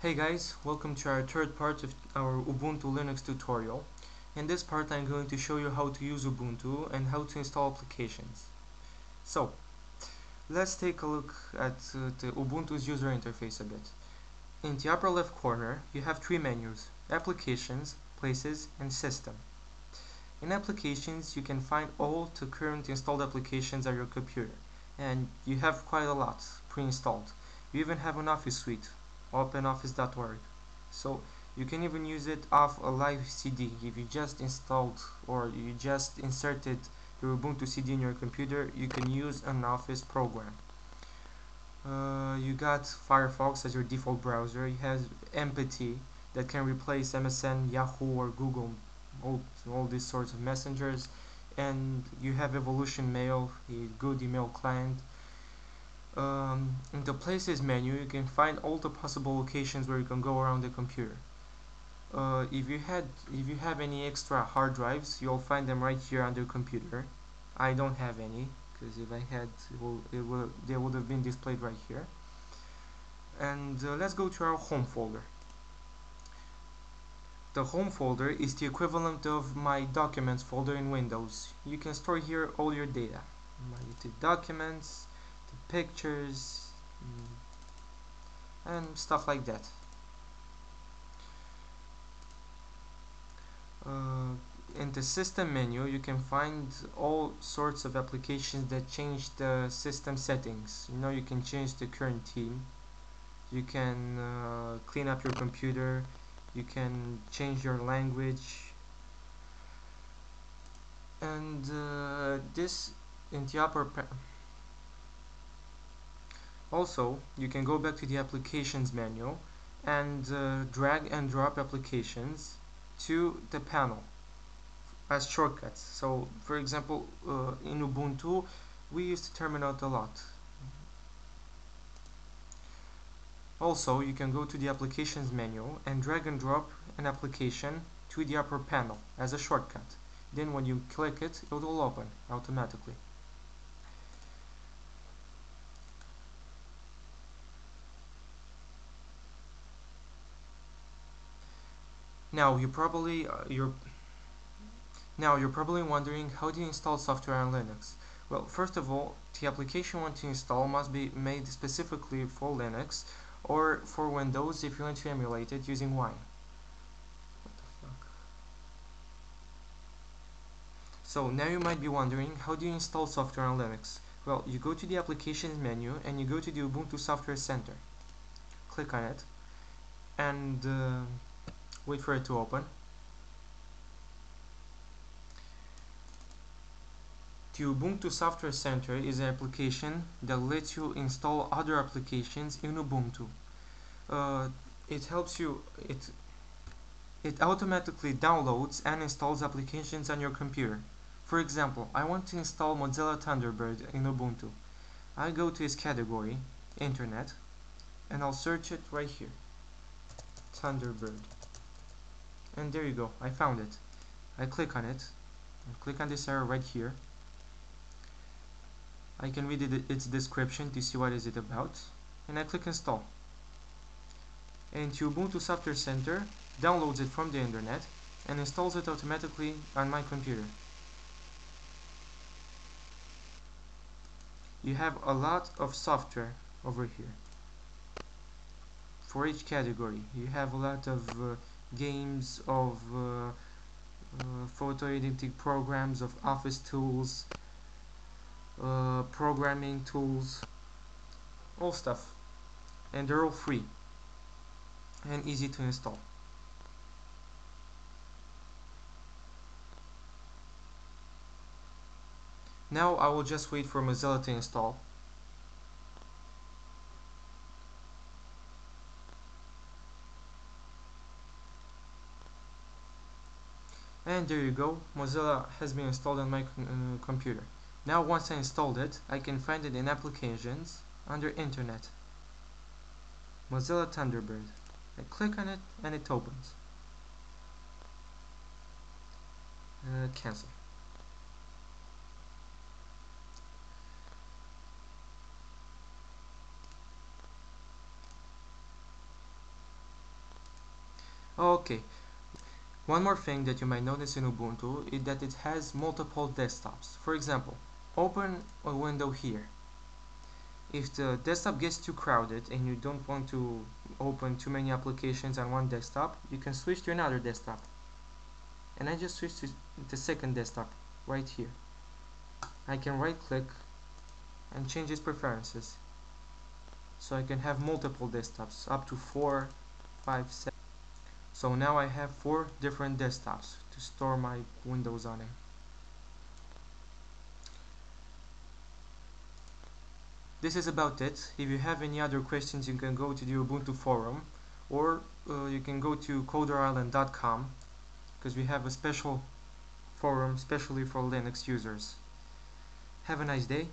Hey guys, welcome to our third part of our Ubuntu Linux tutorial. In this part I'm going to show you how to use Ubuntu and how to install applications. So, let's take a look at the Ubuntu's user interface a bit. In the upper left corner you have three menus: Applications, Places and System. In Applications you can find all the current installed applications on your computer, and you have quite a lot pre-installed. You even have an Office suite, OpenOffice.org. So you can even use it off a live CD. If you just installed or you just inserted your Ubuntu CD in your computer, you can use an Office program. You got Firefox as your default browser. You have Empathy that can replace MSN, Yahoo or Google, all these sorts of messengers. And you have Evolution Mail, a good email client. In the Places menu you can find all the possible locations where you can go around the computer. If you have any extra hard drives, you'll find them right here under Computer. I don't have any, because if I had, they would have been displayed right here. And let's go to our home folder. The home folder is the equivalent of my documents folder in Windows. You can store here all your data, the documents, the pictures, and stuff like that. In the system menu you can find all sorts of applications that change the system settings. You can change the current theme, you can clean up your computer, you can change your language, and this in the also you can go back to the applications menu and drag and drop applications to the panel as shortcuts. So for example, in Ubuntu we use the terminal a lot. Also, you can go to the applications menu and drag and drop an application to the upper panel as a shortcut. Then when you click it, it will open automatically. Now you're probably wondering, how do you install software on Linux? Well, first of all, the application you want to install must be made specifically for Linux or for Windows if you want to emulate it using Wine. What the fuck? So now you might be wondering, how do you install software on Linux? Well, you go to the applications menu and you go to the Ubuntu Software Center. Click on it and wait for it to open. The Ubuntu Software Center is an application that lets you install other applications in Ubuntu. It helps you, it automatically downloads and installs applications on your computer. For example, I want to install Mozilla Thunderbird in Ubuntu. I go to its category, Internet, and I'll search it right here, Thunderbird. And there you go, I found it. I click on it, and click on this arrow right here. I can read its description to see what is it about, and I click install. And the Ubuntu Software Center downloads it from the internet and installs it automatically on my computer. You have a lot of software over here. For each category, you have a lot of games, of photo editing programs, of office tools, programming tools, all stuff, and they're all free and easy to install. Now I will just wait for Mozilla to install. And there you go, Mozilla has been installed on my computer. Now once I installed it, I can find it in Applications under Internet. Mozilla Thunderbird. I click on it and it opens. Cancel. Okay, one more thing that you might notice in Ubuntu is that it has multiple desktops. For example, open a window here. If the desktop gets too crowded and you don't want to open too many applications on one desktop, you can switch to another desktop. And I just switched to the second desktop right here. I can right click and change its preferences. So I can have multiple desktops, up to 4, 5, 7. So now I have 4 different desktops to store my Windows on it. This is about it. If you have any other questions, you can go to the Ubuntu forum, or you can go to coderisland.com, because we have a special forum specially for Linux users. Have a nice day.